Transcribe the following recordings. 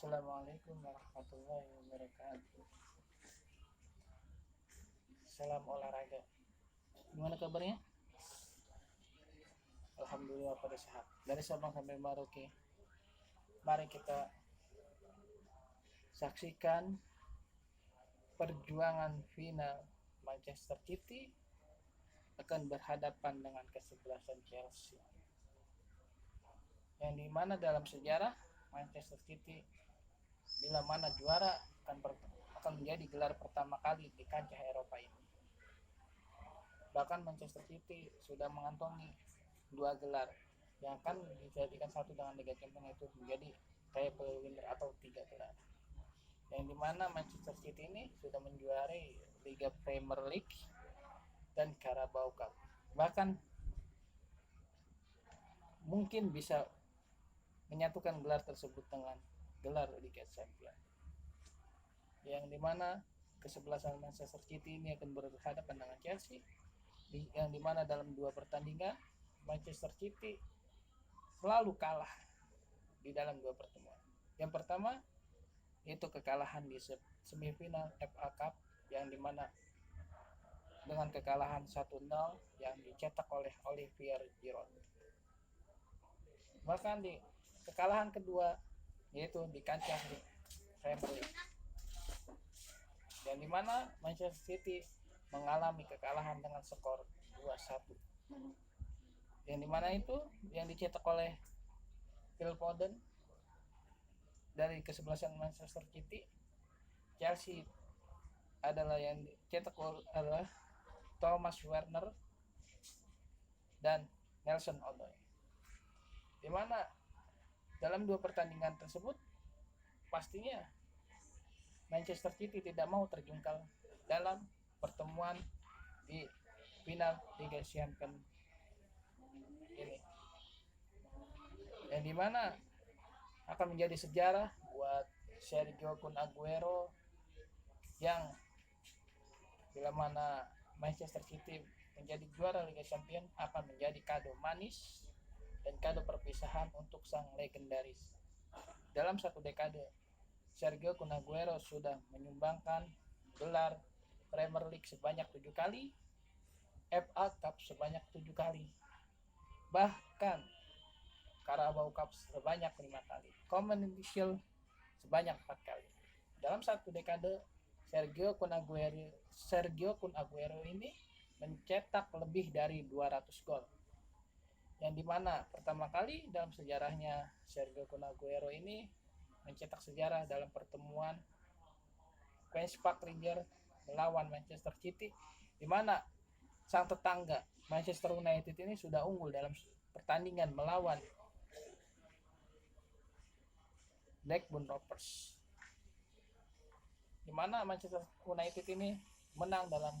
Assalamualaikum warahmatullahi wabarakatuh. Salam olahraga. Gimana kabarnya? Alhamdulillah pada sehat. Dari Sabang sampai Merauke. Mari kita saksikan perjuangan final Manchester City akan berhadapan dengan kesebelasan Chelsea. Yang dimana dalam sejarah Manchester City bila mana juara akan menjadi gelar pertama kali di kancah Eropa ini. Bahkan Manchester City sudah mengantongi 2 gelar yang akan dijadikan satu dengan Liga Champions, itu menjadi triple winner atau 3 gelar. Yang dimana Manchester City ini sudah menjuarai Liga Premier League dan Carabao Cup. Bahkan mungkin bisa menyatukan gelar tersebut dengan gelar Liga Champions. Yang dimana kesebelasan Manchester City ini akan berhadapan dengan Chelsea, yang dimana dalam 2 pertandingan Manchester City selalu kalah di dalam 2 pertemuan. Yang pertama yaitu kekalahan di semifinal FA Cup, yang dimana dengan kekalahan 1-0 yang dicetak oleh Olivier Giroud. Bahkan di kekalahan kedua yaitu di kancah di Premier League, yang dimana Manchester City mengalami kekalahan dengan skor 2-1, yang dimana itu yang dicetak oleh Phil Foden dari kesebelasan Manchester City. Chelsea adalah yang dicetak adalah Thomas Werner dan Nelson Odoi, dimana dalam 2 pertandingan tersebut pastinya Manchester City tidak mau terjungkal dalam pertemuan di final Liga Champions ini, yang dimana akan menjadi sejarah buat Sergio Kun Aguero, yang bila mana Manchester City menjadi juara Liga Champions akan menjadi kado manis dan kado perpisahan untuk sang legendaris. Dalam 1 dekade Sergio Kun Aguero sudah menyumbangkan gelar Premier League sebanyak 7 kali, FA Cup sebanyak 7 kali, bahkan Carabao Cup sebanyak 5 kali, Community Shield sebanyak 4 kali. Dalam 1 dekade Sergio Kun Aguero ini mencetak lebih dari 200 gol, yang dimana pertama kali dalam sejarahnya Sergio Kun Aguero ini mencetak sejarah dalam pertemuan Queen's Park Rangers melawan Manchester City, dimana sang tetangga Manchester United ini sudah unggul dalam pertandingan melawan Blackburn Rovers, dimana Manchester United ini menang dalam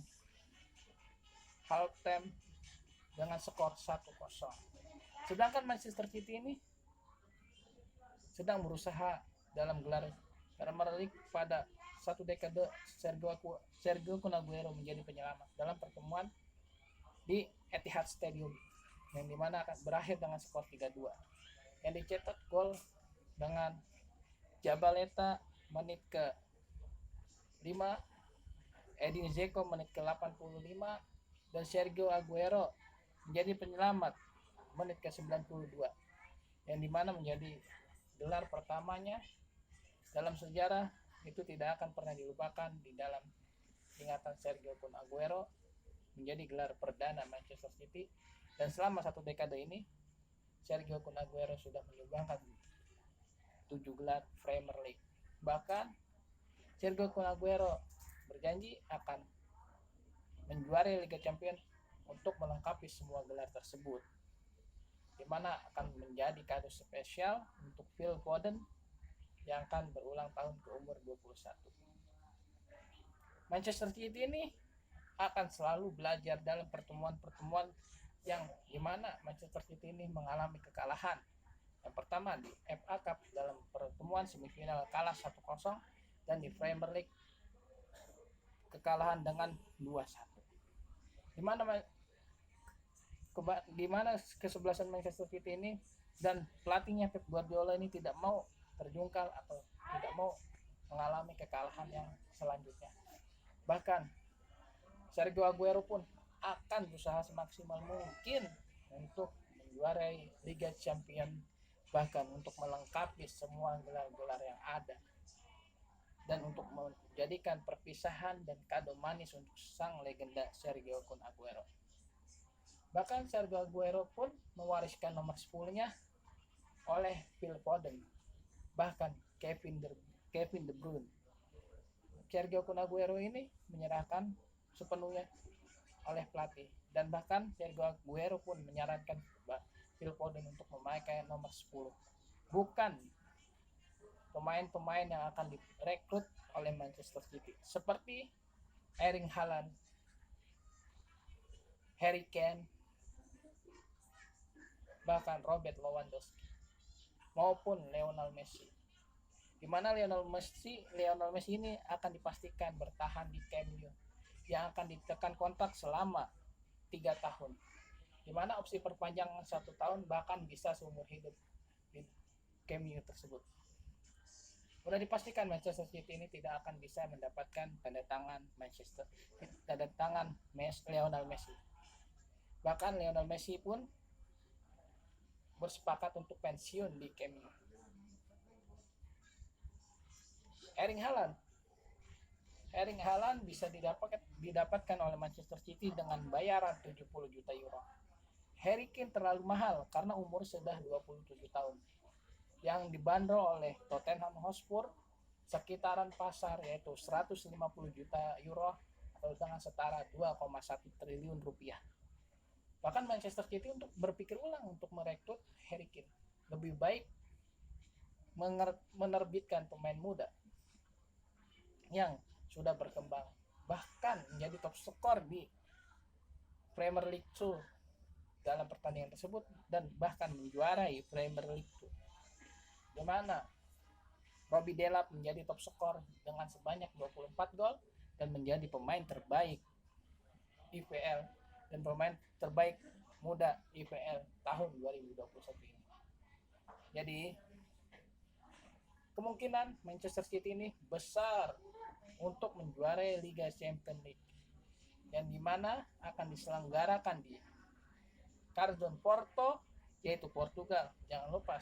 half time dengan skor 1-0. Sedangkan Manchester City ini sedang berusaha dalam gelar Premier League pada 1 dekade Sergio Kun Aguero menjadi penyelamat dalam pertemuan di Etihad Stadium, yang dimana akan berakhir dengan skor 3-2, yang dicetak gol dengan Zabaleta menit ke 5, Edin Dzeko menit ke 85, dan Sergio Aguero menjadi penyelamat menit ke 92, yang dimana menjadi gelar pertamanya dalam sejarah. Itu tidak akan pernah dilupakan di dalam ingatan Sergio Kun Aguero, menjadi gelar perdana Manchester City. Dan selama 1 dekade ini Sergio Kun Aguero sudah menyumbangkan 7 gelar Premier League. Bahkan Sergio Kun Aguero berjanji akan menjuarai Liga Champions untuk melengkapi semua gelar tersebut, dimana akan menjadi kado spesial untuk Phil Foden yang akan berulang tahun ke umur 21. Manchester City ini akan selalu belajar dalam pertemuan-pertemuan yang dimana Manchester City ini mengalami kekalahan. Yang pertama di FA Cup dalam pertemuan semifinal kalah 1-0, dan di Premier League kekalahan dengan 2-1. Di mana kesebelasan Manchester City ini dan pelatihnya Pep Guardiola ini tidak mau terjungkal atau tidak mau mengalami kekalahan yang selanjutnya. Bahkan Sergio Aguero pun akan berusaha semaksimal mungkin untuk menjuarai Liga Champions, bahkan untuk melengkapi semua gelar-gelar yang ada, dan untuk menjadikan perpisahan dan kado manis untuk sang legenda Sergio Kun Aguero. Bahkan Sergio Aguero pun mewariskan nomor 10-nya oleh Phil Foden, bahkan Kevin De Bruyne. Sergio Kun Aguero ini menyerahkan sepenuhnya oleh pelatih, dan bahkan Sergio Aguero pun menyarankan Phil Foden untuk memakai nomor 10, bukan pemain-pemain yang akan direkrut oleh Manchester City seperti Erling Haaland, Harry Kane, bahkan Robert Lewandowski maupun Lionel Messi, di mana Lionel Messi ini akan dipastikan bertahan di Camp Nou yang akan ditekan kontrak selama 3 tahun, di mana opsi perpanjangan 1 tahun bahkan bisa seumur hidup di Camp Nou tersebut. Sudah dipastikan Manchester City ini tidak akan bisa mendapatkan tanda tangan Lionel Messi. Bahkan Lionel Messi pun bersepakat untuk pensiun di Camp Nou. Erling Haaland bisa didapatkan oleh Manchester City dengan bayaran 70 juta euro. Harry Kane terlalu mahal karena umur sudah 27 tahun. Yang dibanderol oleh Tottenham Hotspur sekitaran pasar yaitu 150 juta euro atau dengan setara 2,1 triliun rupiah. Bahkan Manchester City untuk berpikir ulang untuk merekrut Harry Kane. Lebih baik menerbitkan pemain muda yang sudah berkembang, bahkan menjadi top skor di Premier League 2 dalam pertandingan tersebut, dan bahkan menjuarai Premier League 2, di mana Robbie Delap menjadi top skor dengan sebanyak 24 gol dan menjadi pemain terbaik IPL dan pemain terbaik muda IPL tahun 2021 ini. Jadi kemungkinan Manchester City ini besar untuk menjuarai Liga Champions League, yang dimana akan diselenggarakan di Carlton Porto, yaitu Portugal. Jangan lupa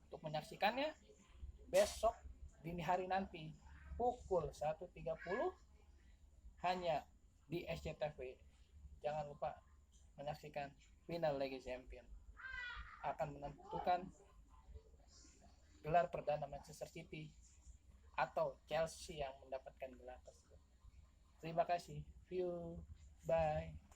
untuk menyaksikannya besok dini hari nanti pukul 1.30 hanya di SCTV. Jangan lupa menyaksikan final Liga Champions, akan menentukan gelar perdana Manchester City atau Chelsea yang mendapatkan gelar tersebut. Terima kasih. See you. Bye.